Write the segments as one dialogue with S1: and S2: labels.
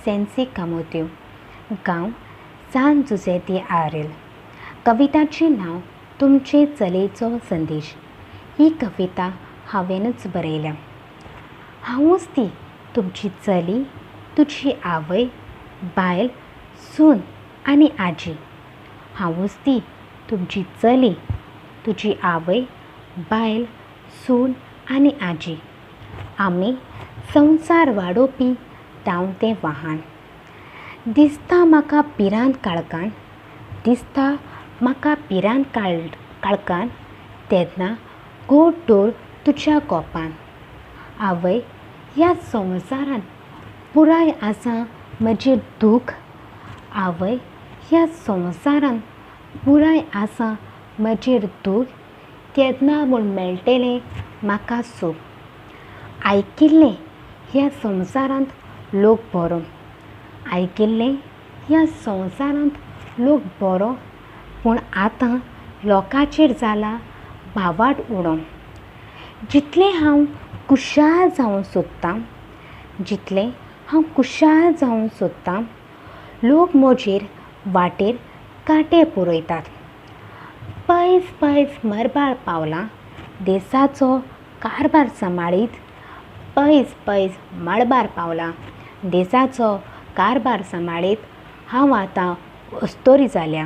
S1: सेन्सी कामोत्यो, गांव सान जुझेती आरेल. कविताचें नांव तुमचे चलयेचो संदेश. ही कविता हांवेंच बरयल्या. हांवूच ती तुमची चली, तुजी आवय, बायल, सून आनी आजी. हांवूच ती तुमची चली, तुजी आवय, बायल, सून आनी आजी. आमी संवसार वाडोवपी धांवतें वाहन. दिसता म्हाका पिरांत काळखान, दिसता म्हाका पिरांत काळखान, तेन्ना गोड डोळ तुज्या गोपान. आवय, ह्या संवसारांत पुराय आसा म्हजेर दूख. आवय, ह्या संवसारांत पुराय आसा म्हजेर दूख, तेन्ना म्हूण मेळटलें म्हाका सूख. आयकिल्लें ह्या संवसारांत लोक बरो, आयकिल्लें ह्या संवसारांत लोक बरो, पूण आतां लोकांचेर जाला भावार्थ उणो. जितलें हांव खुशाल जावंक सोदतां, जितलें हांव खुशाल जावंक सोदतां, लोक म्हजेर वाटेर कांटे पुरयतात. पयस पयस मरबार पावलां देशाचो कारबार सांबाळीत. पयस पयस मळबार पावलां देशाचो कारबार सांबाळीत. हांव आतां अस्तोरी जाल्या.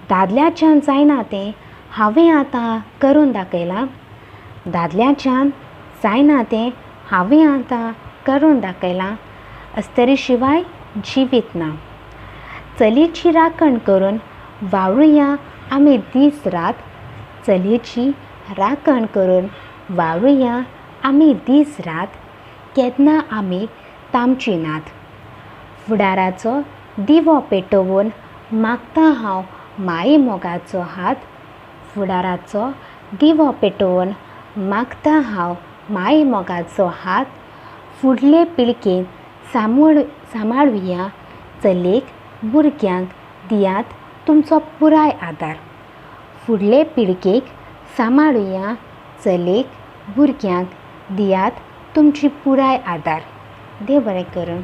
S1: दादल्याच्यान जायना तें हांवें आतां करून दाखयलां. दादल्याच्यान जायना तें हांवें आतां करून दाखयलां. अस्तरी शिवाय जिवीत ना. चलयेची राखण करून वावुरया आमी दीस रात. चलयेची राखण करून वावुरया आमी दीस रात, केन्ना आमी तामची नात. फुडाराचो दिवो पेटोवन मागतां हांव माये मोगाचो हात. फुडाराचो दिवो पेटोवन मागतां हांव माये मोगाचो हात. फुडले पिळगेन सांबाळुया, चलयेक भुरग्यांक दियात तुमचो पुराय आदार. फुडले पिळगेक सांबाळुया, चलयेक भुरग्यांक दियात तुमची पुराय आदार. देव बरें करूं.